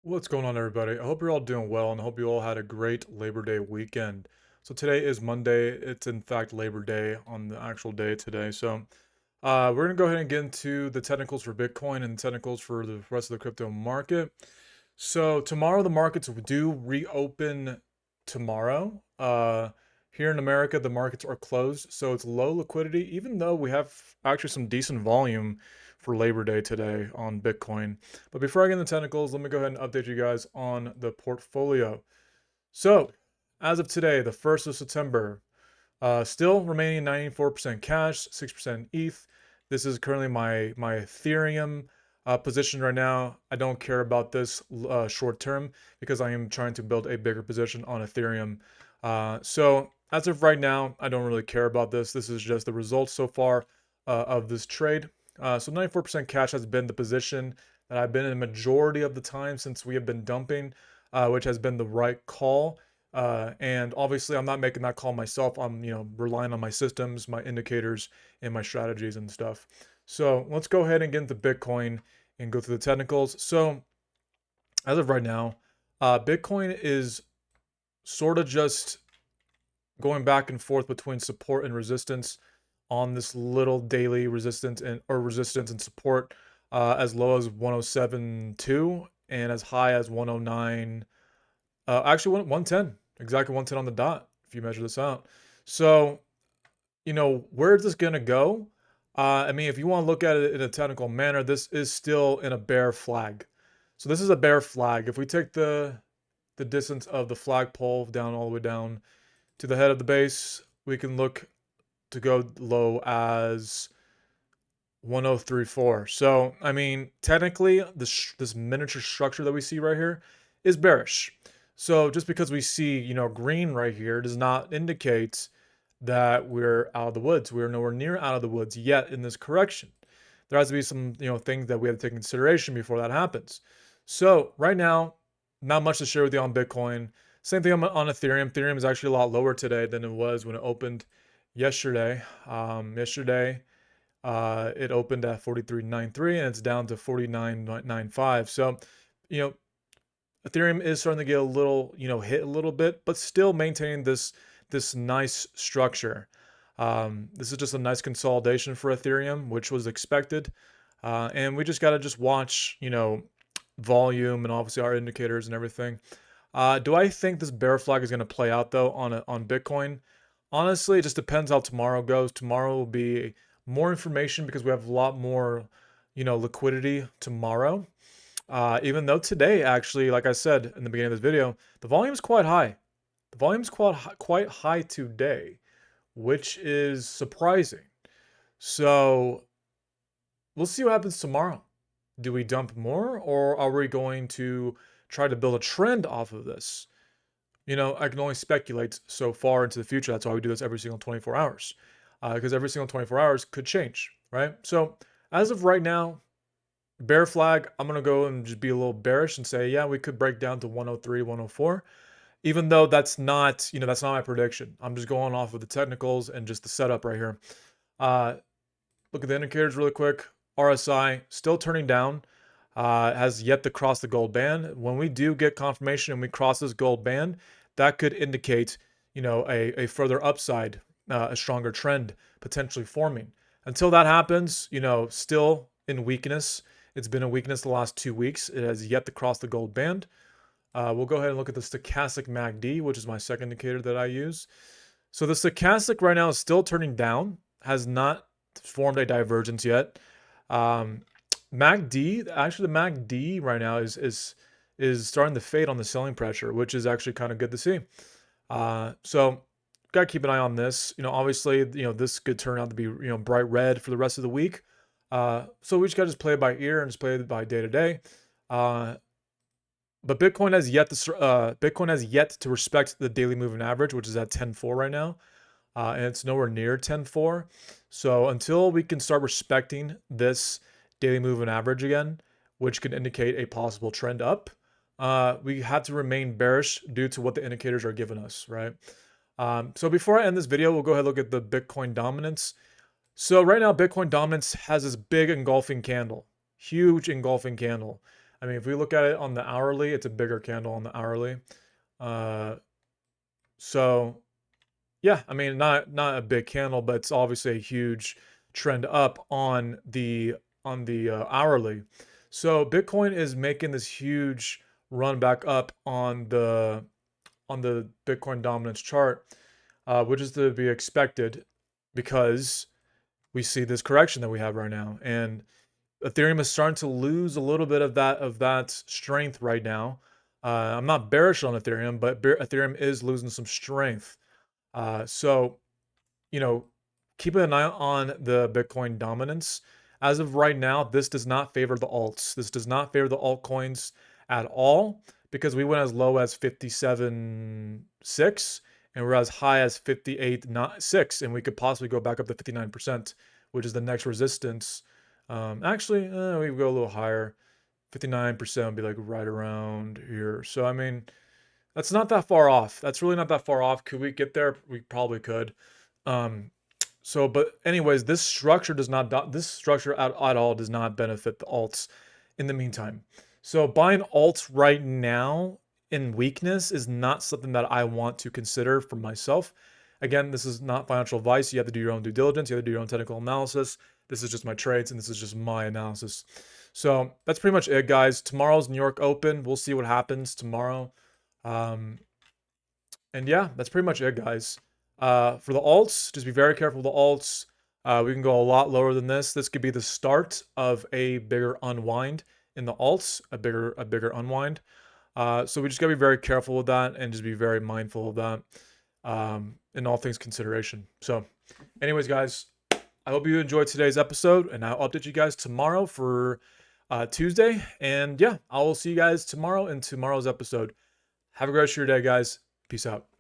What's going on, everybody? I hope you're all doing well and I hope you all had a great Labor Day weekend. So, today is Monday. It's in fact Labor Day on the actual day today. We're going to go ahead and get into the technicals for Bitcoin and technicals for the rest of the crypto market. So, tomorrow the markets do reopen tomorrow. Here in America, the markets are closed, so it's low liquidity, even though we have actually some decent volume for Labor Day today on Bitcoin. But before I get into technicals, let me go ahead and update you guys on the portfolio. So, as of today, the 1st of September, still remaining 94% cash, 6% ETH. This is currently my Ethereum position right now. I don't care about this short term because I am trying to build a bigger position on Ethereum. So as of right now, I don't really care about this. This is just the results so far of this trade. So 94% cash has been the position that I've been in the majority of the time since we have been dumping, which has been the right call. And obviously, I'm not making that call myself. I'm, relying on my systems, my indicators, and my strategies and stuff. So let's go ahead and get into Bitcoin and go through the technicals. So as of right now, Bitcoin is sort of just going back and forth between support and resistance on this little daily resistance and support, as low as 107.2 and as high as 109. Actually, 110, exactly 110 on the dot, if you measure this out. So, where is this going to go? I mean, if you want to look at it in a technical manner, this is still in a bear flag. So this is a bear flag. If we take the distance of the flagpole down all the way down to the head of the base, we can look to go low as 1034. So, I mean, technically, this miniature structure that we see right here is bearish. So, just because we see, green right here does not indicate that we're out of the woods. We're nowhere near out of the woods yet in this correction. There has to be some, things that we have to take into consideration before that happens. So, right now, not much to share with you on Bitcoin. Same thing on Ethereum. Ethereum is actually a lot lower today than it was when it opened yesterday. It opened at 43.93 and it's down to 49.95. So, you know, Ethereum is starting to get a little, hit a little bit, but still maintaining this nice structure. This is just a nice consolidation for Ethereum, which was expected. And we just got to just watch, volume and obviously our indicators and everything. Do I think this bear flag is going to play out though on Bitcoin? Honestly, it just depends how tomorrow goes. Tomorrow will be more information because we have a lot more, liquidity tomorrow. Even though today, actually, like I said in the beginning of this video, the volume is quite high. The volume is quite high today, which is surprising. So we'll see what happens tomorrow. Do we dump more, or are we going to try to build a trend off of this? I can only speculate so far into the future. That's why we do this every single 24 hours, because every single 24 hours could change, right? So as of right now, bear flag, I'm going to go and just be a little bearish and say, yeah, we could break down to 103, 104, even though that's not my prediction. I'm just going off of the technicals and just the setup right here. Look at the indicators really quick. RSI still turning down, has yet to cross the gold band. When we do get confirmation and we cross this gold band, that could indicate, a further upside, a stronger trend potentially forming. Until that happens, still in weakness. It's been a weakness the last 2 weeks. It has yet to cross the gold band. We'll go ahead and look at the stochastic MACD, which is my second indicator that I use. So the stochastic right now is still turning down, has not formed a divergence yet. MACD, actually the MACD right now is starting to fade on the selling pressure, which is actually kind of good to see. So gotta keep an eye on this. Obviously, this could turn out to be bright red for the rest of the week. So we just gotta just play it by ear and just play it by day to day. But Bitcoin has yet to respect the daily moving average, which is at 10.4 right now, and it's nowhere near 10.4. So until we can start respecting this daily moving average again, which could indicate a possible trend up, we have to remain bearish due to what the indicators are giving us, right? So before I end this video, we'll go ahead and look at the Bitcoin dominance. So right now, Bitcoin dominance has this big engulfing candle, huge engulfing candle. I mean, if we look at it on the hourly, it's a bigger candle on the hourly. Uh, so yeah, I mean, not a big candle, but it's obviously a huge trend up on the hourly. So Bitcoin is making this huge run back up on the Bitcoin dominance chart, which is to be expected because we see this correction that we have right now, and Ethereum is starting to lose a little bit of that strength right now. I'm not bearish on Ethereum, but Ethereum is losing some strength. So you know, keeping an eye on the Bitcoin dominance. As of right now, this does not favor the alts. This does not favor the altcoins at all because we went as low as 57.6 and we're as high as 58.6, and we could possibly go back up to 59%, which is the next resistance. Actually, we go a little higher. 59% would be like right around here. So, I mean, that's not that far off. That's really not that far off. Could we get there? We probably could. Um, but anyways, this structure at all does not benefit the alts in the meantime. So buying alts right now in weakness is not something that I want to consider for myself. Again, this is not financial advice. You have to do your own due diligence. You have to do your own technical analysis. This is just my trades and this is just my analysis. So that's pretty much it, guys. Tomorrow's New York Open. We'll see what happens tomorrow. Um, and yeah, that's pretty much it, guys. For the alts, just be very careful with the alts. We can go a lot lower than this. This could be the start of a bigger unwind in the alts, a bigger unwind. So we just gotta be very careful with that and just be very mindful of that in all things consideration. So, anyways, guys, I hope you enjoyed today's episode, and I'll update you guys tomorrow for Tuesday. And yeah, I will see you guys tomorrow in tomorrow's episode. Have a great rest of your day, guys. Peace out.